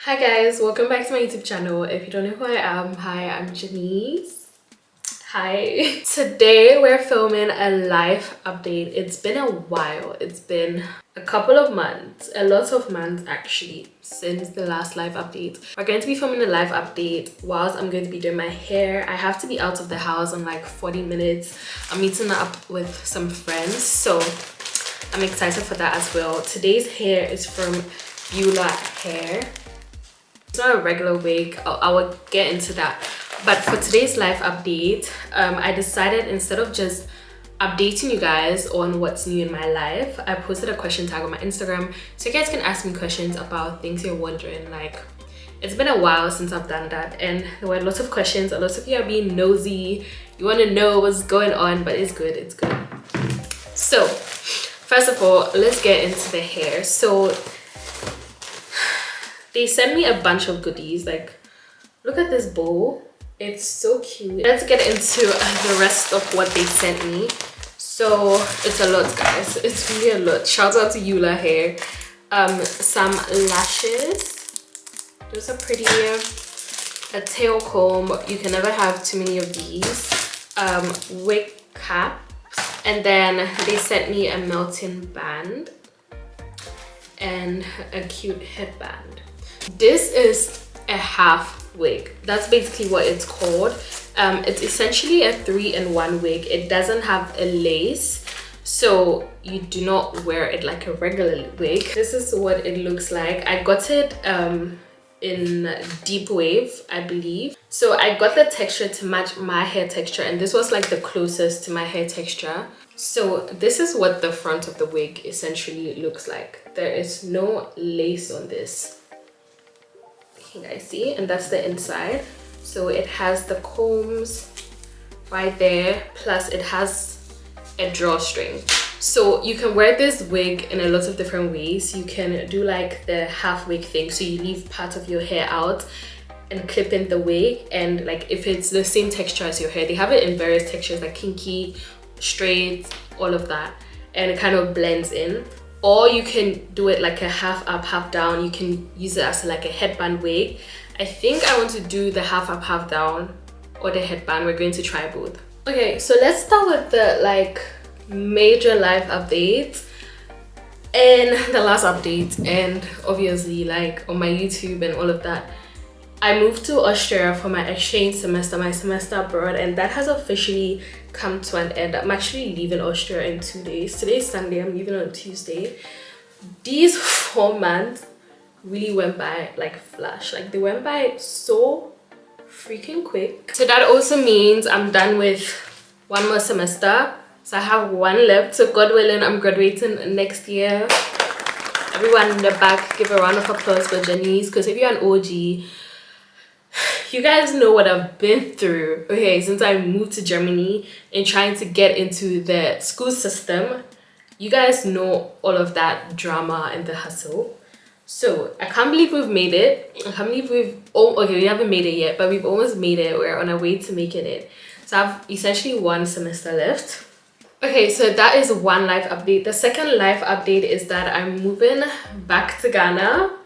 Hi guys, welcome back to my YouTube channel. If you don't know who I am, hi, I'm Janiece. Hi. Today we're filming a life update. It's been a while. It's been a couple of months, a lot of months actually, since the last live update. We're going to be filming a live update whilst I'm going to be doing my hair. I have to be out of the house in like 40 minutes. I'm meeting up with some friends, so I'm excited for that as well. Today's hair is from UlaHair. It's not a regular wig. I will get into that, but for today's live update, I decided instead of just updating you guys on what's new in my life, I posted a question tag on my Instagram so you guys can ask me questions about things you're wondering. Like, it's been a while since I've done that and there were lots of questions. A lot of you are being nosy, you want to know what's going on, but it's good, it's good. So first of all, let's get into the hair. So they sent me a bunch of goodies. Like, look at this bowl, it's so cute. Let's get into the rest of what they sent me. So it's a lot, guys, it's really a lot. Shout out to UlaHair. Some lashes, those are pretty. A tail comb, you can never have too many of these. Wig cap, and then they sent me a melting band and a cute headband. This is a half wig. That's basically what it's called. It's essentially a 3-in-1 wig. It doesn't have a lace, so you do not wear it like a regular wig. This is what it looks like. I got it in deep wave, I believe. So I got the texture to match my hair texture, and this was like the closest to my hair texture. So this is what the front of the wig essentially looks like. There is no lace on this. You guys see, and that's the inside. So it has the combs right there, plus it has a drawstring. So you can wear this wig in a lot of different ways. You can do like the half wig thing, so you leave part of your hair out and clip in the wig, and like if it's the same texture as your hair, they have it in various textures like kinky, straight, all of that, and it kind of blends in. Or you can do it like a half up, half down. You can use it as like a headband wig. I think I want to do the half up, half down, or the headband. We're going to try both. Okay, so let's start with the like major life updates and the last update, and obviously like on my YouTube and all of that. I moved to Australia for my exchange semester, my semester abroad, and that has officially come to an end. I'm actually leaving Australia in 2 days. Today's Sunday, I'm leaving on Tuesday. These 4 months really went by like flash. Like, they went by so freaking quick. So that also means I'm done with 1 more semester. So I have 1 left. So God willing, I'm graduating next year. Everyone in the back, give a round of applause for Janiece, because if you're an OG, you guys know what I've been through, okay, since I moved to Germany and trying to get into the school system. You guys know all of that drama and the hustle. So I can't believe we've made it. I can't believe we haven't made it yet, but we've almost made it. We're on our way to making it. So I've essentially 1 semester left. Okay, so that is one life update. The second life update is that I'm moving back to Ghana.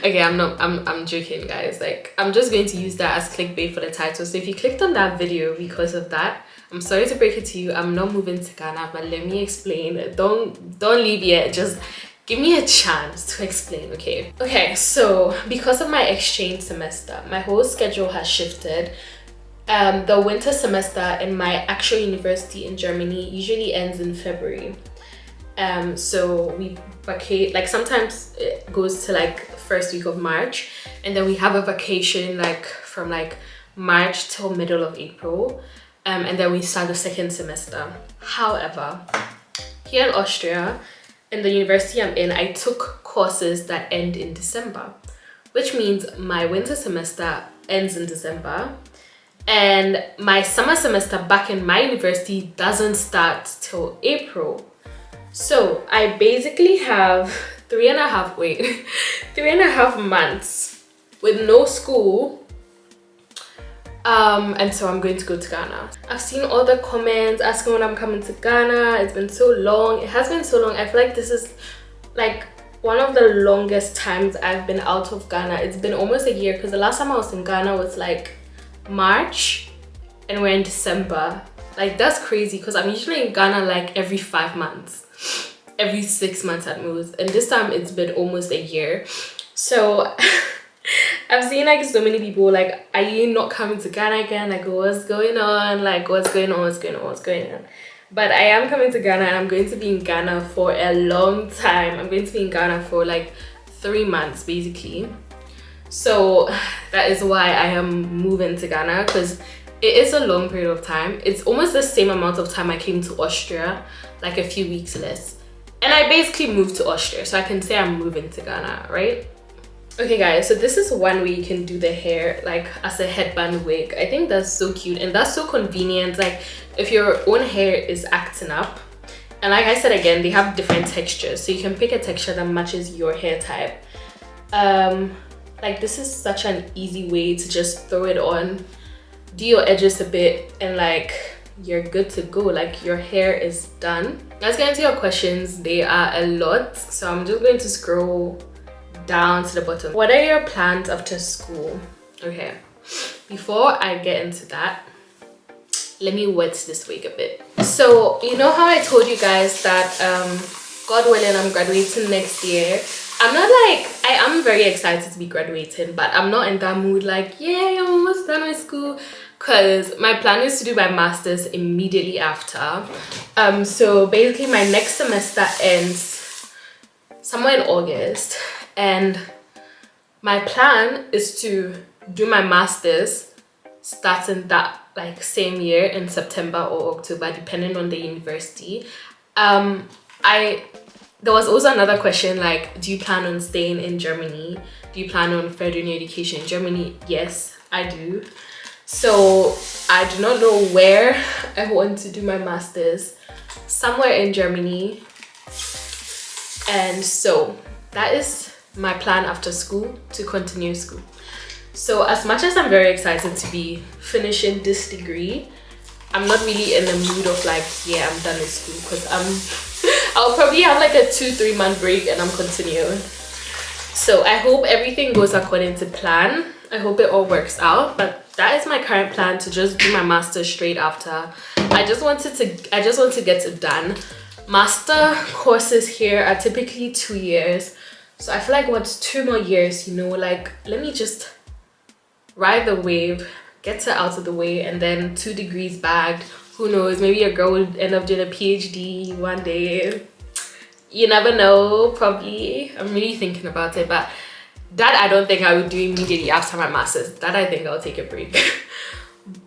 Okay, I'm joking, guys. Like, I'm just going to use that as clickbait for the title. So if you clicked on that video because of that, I'm sorry to break it to you, I'm not moving to Ghana, but let me explain. Don't leave yet, just give me a chance to explain. Okay, so because of my exchange semester, my whole schedule has shifted. The winter semester in my actual university in Germany usually ends in February. So we vacate, like sometimes it goes to like first week of March, and then we have a vacation like from like March till middle of April, and then we start the second semester. However, here in Austria, in the university I'm in, I took courses that end in December, which means my winter semester ends in December, and my summer semester back in my university doesn't start till April. So I basically have 3.5 months with no school, and so I'm going to go to Ghana. I've seen all the comments asking when I'm coming to Ghana. It's been so long. It has been so long. I feel like this is like one of the longest times I've been out of Ghana. It's been almost a year, because the last time I was in Ghana was like March and we're in December. Like, that's crazy, because I'm usually in Ghana like every 5 months, every 6 months at most, and this time it's been almost a year. So I've seen like so many people like, are you not coming to Ghana again? Like, what's going on? Like, what's going on? But I am coming to Ghana, and I'm going to be in Ghana for a long time. I'm going to be in Ghana for like 3 months basically. So that is why I am moving to Ghana, because it is a long period of time. It's almost the same amount of time I came to Austria, like a few weeks less. And I basically moved to Austria, so I can say I'm moving to Ghana, right? Okay guys, so this is one way you can do the hair like as a headband wig. I think that's so cute and that's so convenient. Like if your own hair is acting up, and like I said again, they have different textures, so you can pick a texture that matches your hair type. Like this is such an easy way to just throw it on, do your edges a bit, and like you're good to go. Like your hair is done. Let's get into your questions. They are a lot, so I'm just going to scroll down to the bottom. What are your plans after school? Okay, before I get into that, let me wet this wig a bit. So you know how I told you guys that God willing, I'm graduating next year. I'm not like, I am very excited to be graduating, but I'm not in that mood like, yay, I'm almost done with school, because my plan is to do my master's immediately after. So basically my next semester ends somewhere in August, and my plan is to do my master's starting that like same year in September or October, depending on the university. There was also another question like, do you plan on staying in Germany? Do you plan on furthering your education in Germany? Yes, I do. So I do not know where I want to do my master's. Somewhere in Germany. And so that is my plan after school, to continue school. So as much as I'm very excited to be finishing this degree, I'm not really in the mood of like, yeah, I'm done with school, because I'll probably have like a 2-3 month break and I'm continuing. So I hope everything goes according to plan. I hope it all works out, but that is my current plan, to just do my master's straight after. I just want to get it done. Master courses here are typically 2 years, so I feel like what's 2 more years, you know, like let me just ride the wave, get it out of the way, and then 2 degrees bagged. Who knows, maybe a girl would end up doing a PhD one day. You never know, probably. I'm really thinking about it, but that I don't think I would do immediately after my master's. That I think I'll take a break.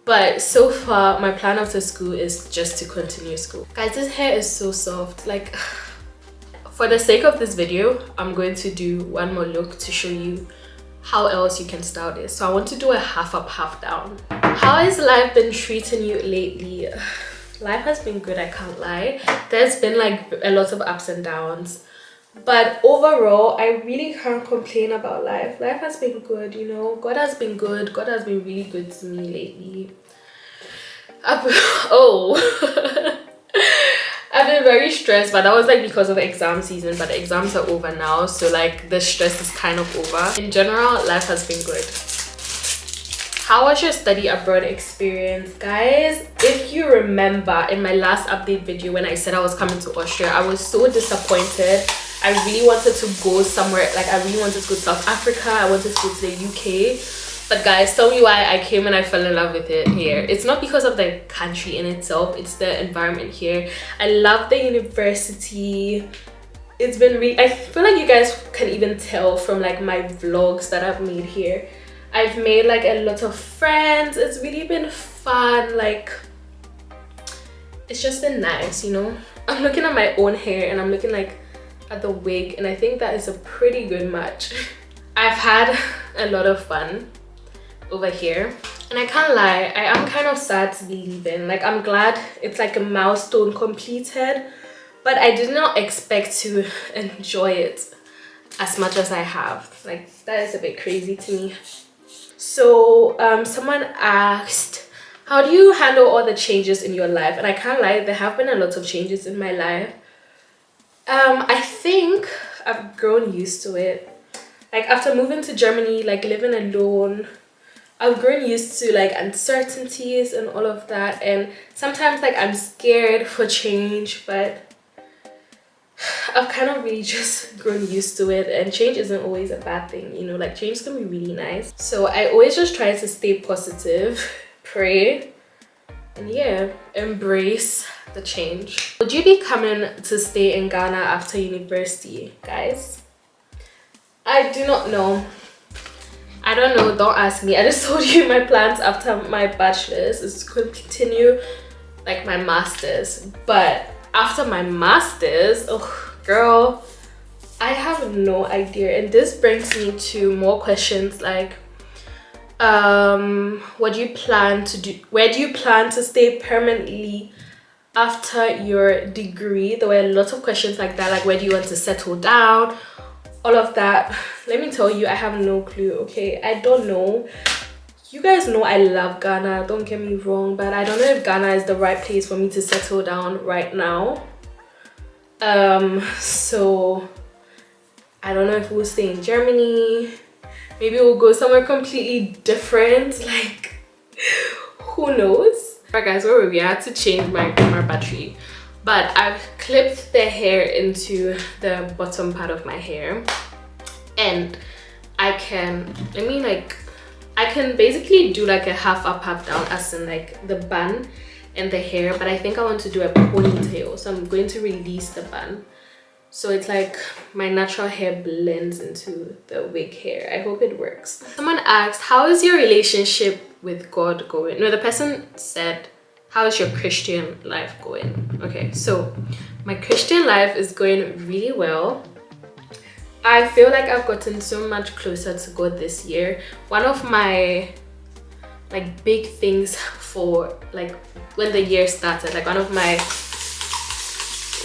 But so far, my plan after school is just to continue school. Guys, this hair is so soft. Like, for the sake of this video, I'm going to do one more look to show you how else you can style this. So I want to do a half up, half down. How has life been treating you lately? Life has been good, I can't lie. There's been like a lot of ups and downs, but overall I really can't complain about life. Life has been good, you know. God has been good. God has been really good to me lately. I've been very stressed, but that was like because of exam season, but the exams are over now, so like the stress is kind of over. In general, life has been good. How was your study abroad experience? Guys, if you remember in my last update video when I said I was coming to Austria, I was so disappointed. I really wanted to go somewhere, like I really wanted to go to South Africa, I wanted to go to the UK. But guys, tell me why I came and I fell in love with it here. It's not because of the country in itself, it's the environment here. I love the university. It's been really, I feel like you guys can even tell from like my vlogs that I've made here. I've made like a lot of friends. It's really been fun. Like, it's just been nice, you know. I'm looking at my own hair and I'm looking like at the wig, and I think that is a pretty good match. I've had a lot of fun over here, and I can't lie, I am kind of sad to be leaving. Like, I'm glad it's like a milestone completed, but I did not expect to enjoy it as much as I have. Like, that is a bit crazy to me. So someone asked, how do you handle all the changes in your life? And I can't lie, there have been a lot of changes in my life. I think I've grown used to it. Like after moving to Germany, like living alone, I've grown used to like uncertainties and all of that, and sometimes like I'm scared for change, but I've kind of really just grown used to it, and change isn't always a bad thing, you know, like change can be really nice. So I always just try to stay positive, pray, and yeah, embrace the change. Would you be coming to stay in Ghana after university, guys? I do not know. I don't know, don't ask me. I just told you my plans after my bachelor's is to continue like my master's. But after my master's, oh girl, I have no idea. And this brings me to more questions like, what do you plan to do? Where do you plan to stay permanently after your degree? There were a lot of questions like that, like where do you want to settle down? All of that. Let me tell you, I have no clue, okay? I don't know. You guys know I love Ghana, don't get me wrong, but I don't know if Ghana is the right place for me to settle down right now. So I don't know if we'll stay in Germany. Maybe we'll go somewhere completely different, like who knows? Alright guys, where were we? I had to change my camera battery, but I've clipped the hair into the bottom part of my hair, and I can basically do like a half up, half down, as in like the bun and the hair, but I think I want to do a ponytail, so I'm going to release the bun. So it's like my natural hair blends into the wig hair. I hope it works. Someone asked, how is your relationship with God going? No, the person said, how is your Christian life going? Okay, so my Christian life is going really well. I feel like I've gotten so much closer to God this year. One of my like big things for like when the year started, like one of my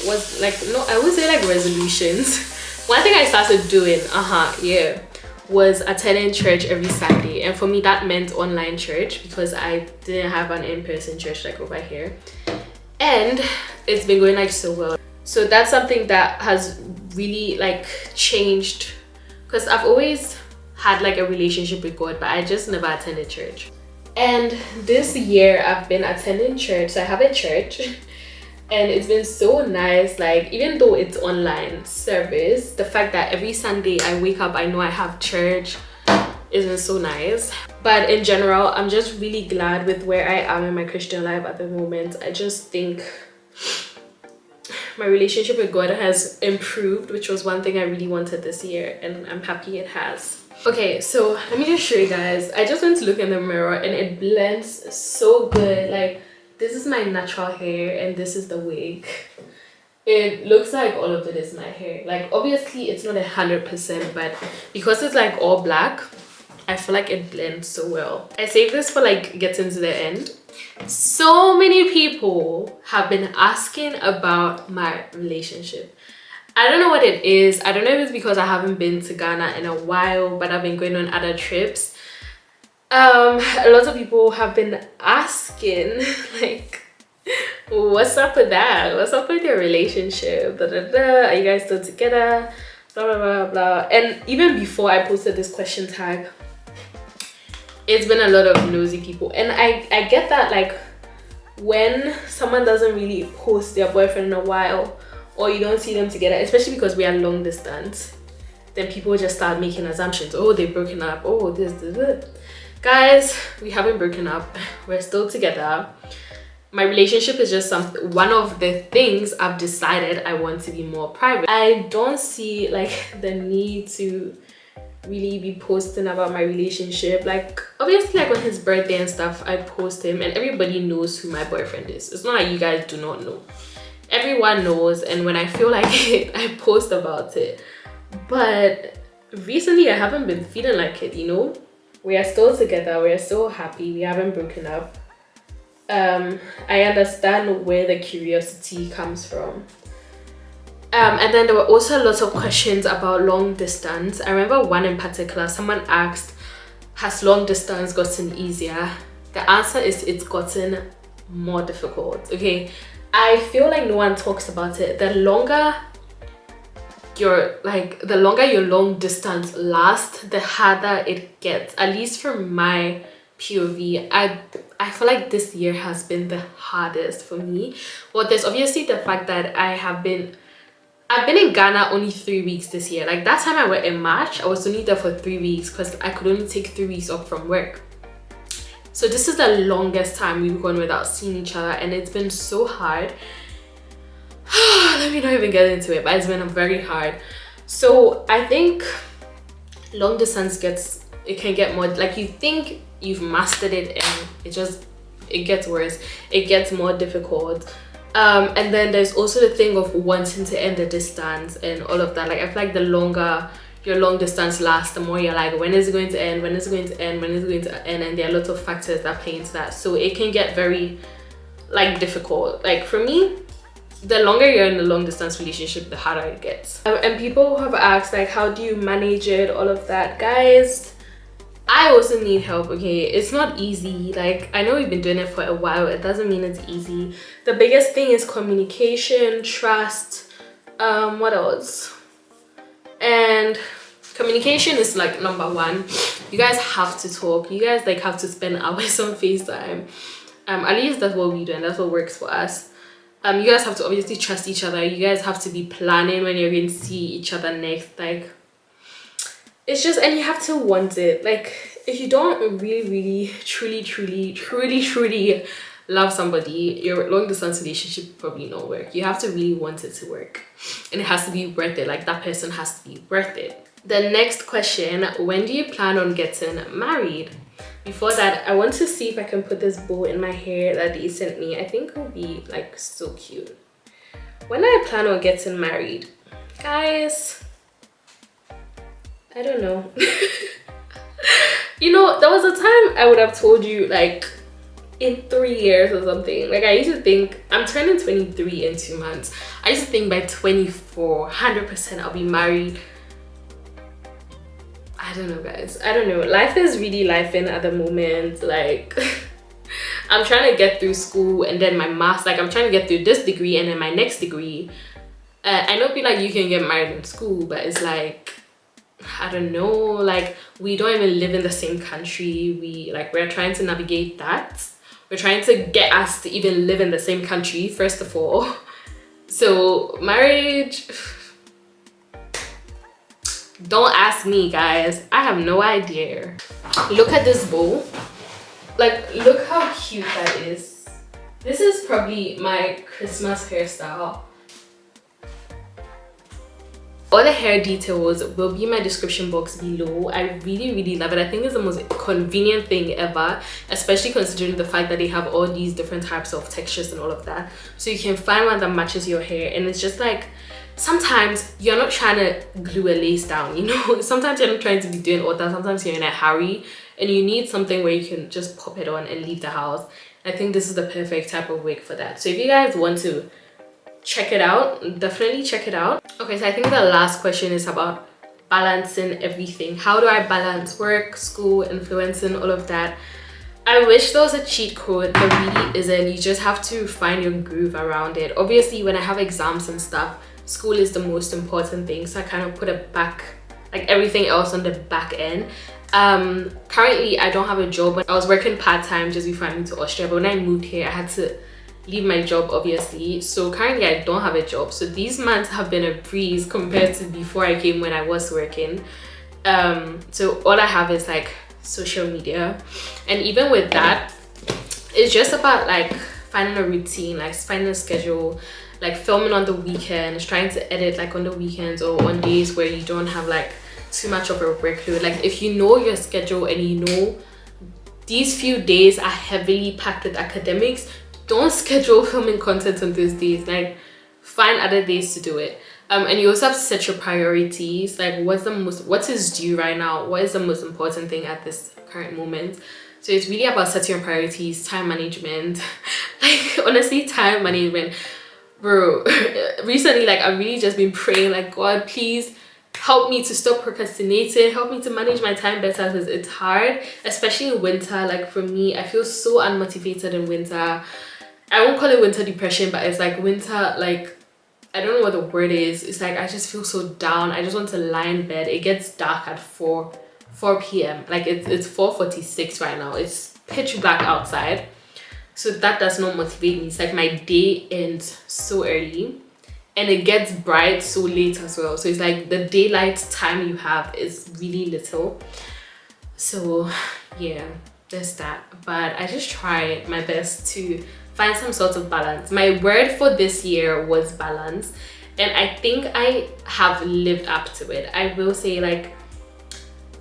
was like, no, I would say like resolutions. One thing I started doing, was attending church every Sunday, and for me that meant online church because I didn't have an in-person church like over here, and it's been going like so well. So that's something that has really like changed, because I've always had like a relationship with God, but I just never attended church. And this year I've been attending church, so I have a church. And it's been so nice, like even though it's online service, the fact that every Sunday I wake up, I know I have church, it's been so nice. But in general, I'm just really glad with where I am in my Christian life at the moment. I just think my relationship with God has improved, which was one thing I really wanted this year, and I'm happy it has. Okay, so let me just show you guys. I just went to look in the mirror and it blends so good. Like, this is my natural hair and this is the wig. It looks like all of it is my hair. Like obviously it's not 100%, but because it's like all black, I feel like it blends so well. I saved this for like getting to the end. So many people have been asking about my relationship. I don't know what it is. I don't know if it's because I haven't been to Ghana in a while, but I've been going on other trips. A lot of people have been asking like, what's up with that? What's up with your relationship? Da, da, da. Are you guys still together? Blah blah blah blah. And even before I posted this question tag, it's been a lot of nosy people, and I get that, like when someone doesn't really post their boyfriend in a while, or you don't see them together, especially because we are long distance, then people just start making assumptions. Oh, they've broken up. Oh, this. Guys, we haven't broken up. We're still together. My relationship is just one of the things I've decided I want to be more private. I don't see like the need to really be posting about my relationship. Like obviously, like on his birthday and stuff, I post him and everybody knows who my boyfriend is. It's not like you guys do not know. Everyone knows, and when I feel like it, I post about it. But recently I haven't been feeling like it, you know? We are still together, we are still happy, we haven't broken up. I understand where the curiosity comes from. And then there were also lots of questions about long distance. I remember one in particular, someone asked, has long distance gotten easier? The answer is it's gotten more difficult, okay? I feel like no one talks about it. The longer the longer your long distance lasts, the harder it gets. At least from my POV, I feel like this year has been the hardest for me. Well, there's obviously the fact that I've been in Ghana only 3 weeks this year. Like that time I went in March, I was only there for 3 weeks because I could only take 3 weeks off from work. So this is the longest time we've gone without seeing each other, and it's been so hard. Let me not even get into it, but it's been very hard. So I think long distance can get more, like, you think you've mastered it and it gets worse. It gets more difficult. And then there's also the thing of wanting to end the distance and all of that. Like I feel like the longer your long distance lasts, the more you're like, when is it going to end? When is it going to end? When is it going to end? And there are lots of factors that play into that. So it can get very like difficult. Like for me, the longer you're in a long distance relationship, the harder it gets. And people have asked like, how do you manage it? All of that. Guys, I also need help, okay? It's not easy. Like, I know we've been doing it for a while. It doesn't mean it's easy. The biggest thing is communication, trust, what else? And communication is like number one. You guys have to talk. You guys like have to spend hours on FaceTime. At least that's what we do, and that's what works for us. You guys have to obviously trust each other. You guys have to be planning when you're going to see each other next. Like, it's just, and you have to want it. Like, if you don't really truly love somebody, your long distance relationship probably not work. You have to really want it to work, and it has to be worth it. Like, that person has to be worth it. The next question, when do you plan on getting married? Before that, I want to see if I can put this bow in my hair that they sent me. I think it will be like so cute. When I plan on getting married, guys, I don't know. You know, there was a time I would have told you like in 3 years or something. Like, I used to think, I'm turning 23 in 2 months. I used to think by 24, 100% I'll be married. I don't know, guys. I don't know. Life is really lifing at the moment. Like, I'm trying to get through school and then my master. Like, I'm trying to get through this degree and then my next degree. I know people like you can get married in school, but it's like, I don't know. Like, we don't even live in the same country. We're trying to navigate that. We're trying to get us to even live in the same country, first of all. So marriage, don't ask me, guys. I have no idea. Look at this bow. Like, look how cute that is. This is probably my Christmas hairstyle. All the hair details will be in my description box below. I really love it. I think it's the most convenient thing ever, especially considering the fact that they have all these different types of textures and all of that. So you can find one that matches your hair, and it's just like, sometimes you're not trying to glue a lace down, you know? Sometimes you're not trying to be doing all that. Sometimes you're in a hurry and you need something where you can just pop it on and leave the house. I think this is the perfect type of wig for that. So if you guys want to check it out, definitely check it out. Okay, so I think the last question is about balancing everything. How do I balance work, school, influencing, all of that? I wish there was a cheat code. There really isn't. You just have to find your groove around it. Obviously, when I have exams and stuff, school is the most important thing, so I kind of put it back, like everything else on the back end. Currently I don't have a job. I was working part-time just before I moved to Austria, but when I moved here I had to leave my job, obviously. So currently I don't have a job, so these months have been a breeze compared to before I came, when I was working. So all I have is like social media, and even with that, it's just about like finding a routine, like finding a schedule, like filming on the weekends, trying to edit like on the weekends or on days where you don't have like too much of a workload. Like, if you know your schedule and you know these few days are heavily packed with academics, don't schedule filming content on those days. Like, find other days to do it. And you also have to set your priorities. Like, what is due right now? What is the most important thing at this current moment? So it's really about setting your priorities, time management. Like, honestly, time management. Bro, recently, like, I've really just been praying, like, God, please help me to stop procrastinating, help me to manage my time better, because it's hard, especially in winter. Like, for me, I feel so unmotivated in winter. I won't call it winter depression, but it's like winter, like, I don't know what the word is. It's like I just feel so down. I just want to lie in bed. It gets dark at 4 p.m. Like it's 4:46 right now. It's pitch black outside. So that does not motivate me. It's like my day ends so early and it gets bright so late as well. So it's like the daylight time you have is really little. So yeah, there's that. But I just try my best to find some sort of balance. My word for this year was balance, and I think I have lived up to it. I will say, like,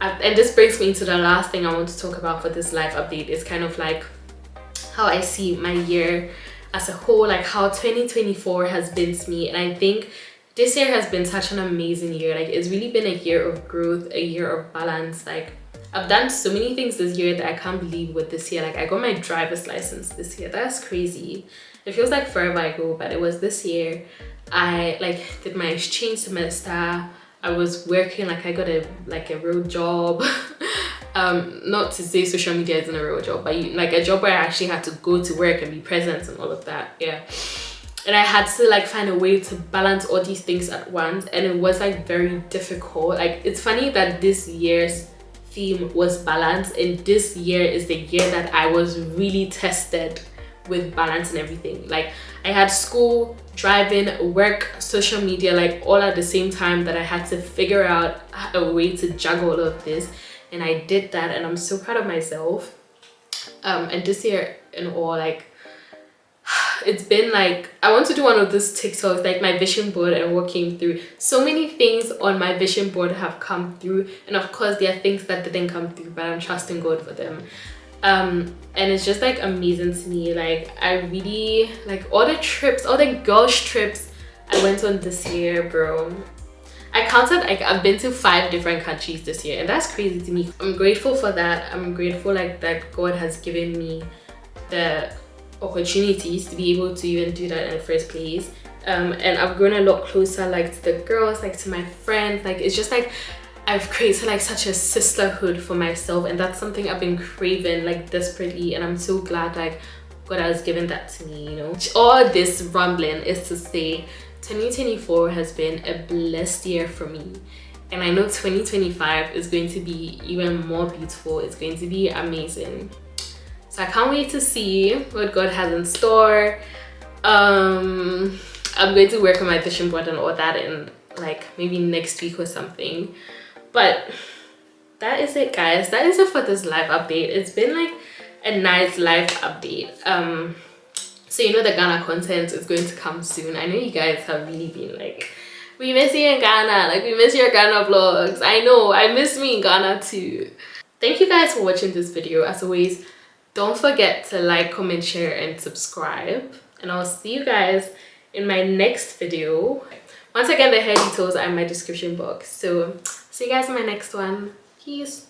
and this brings me to the last thing I want to talk about for this life update. It's kind of like how I see my year as a whole, like how 2024 has been to me. And I think this year has been such an amazing year. Like, it's really been a year of growth, a year of balance. Like, I've done so many things this year that I can't believe with this year. Like, I got my driver's license this year. That's crazy. It feels like forever ago, but it was this year. I like did my exchange semester. I was working, like I got a real job. Not to say social media isn't a real job, but like a job where I actually had to go to work and be present and all of that. Yeah. And I had to like find a way to balance all these things at once, and it was like very difficult. Like, it's funny that this year's theme was balance, and this year is the year that I was really tested with balance and everything. Like, I had school, driving, work, social media, like all at the same time, that I had to figure out a way to juggle all of this, and I did that, and I'm so proud of myself. And this year and all, like, it's been like, I want to do one of those TikToks, like my vision board and what came through. So many things on my vision board have come through, and of course there are things that didn't come through, but I'm trusting God for them. And it's just like amazing to me. Like, I really like all the trips, all the girls trips I went on this year, bro. I counted, like, I've been to 5 different countries this year, and that's crazy to me. I'm grateful for that. I'm grateful, like, that God has given me the opportunities to be able to even do that in the first place. And I've grown a lot closer, like, to the girls, like to my friends. Like, it's just like I've created like such a sisterhood for myself, and that's something I've been craving like desperately, and I'm so glad like God has given that to me, you know. All this rambling is to say 2024 has been a blessed year for me, and I know 2025 is going to be even more beautiful. It's going to be amazing. So I can't wait to see what God has in store. I'm going to work on my vision board and all that in like maybe next week or something. But that is it, guys. That is it for this live update. It's been like a nice live update. So you know the Ghana content is going to come soon. I know you guys have really been like, we miss you in Ghana, like we miss your Ghana vlogs. I know, I miss me in Ghana too. Thank you guys for watching this video. As always, don't forget to like, comment, share, and subscribe. And I'll see you guys in my next video. Once again, the hair details are in my description box. So see you guys in my next one. Peace.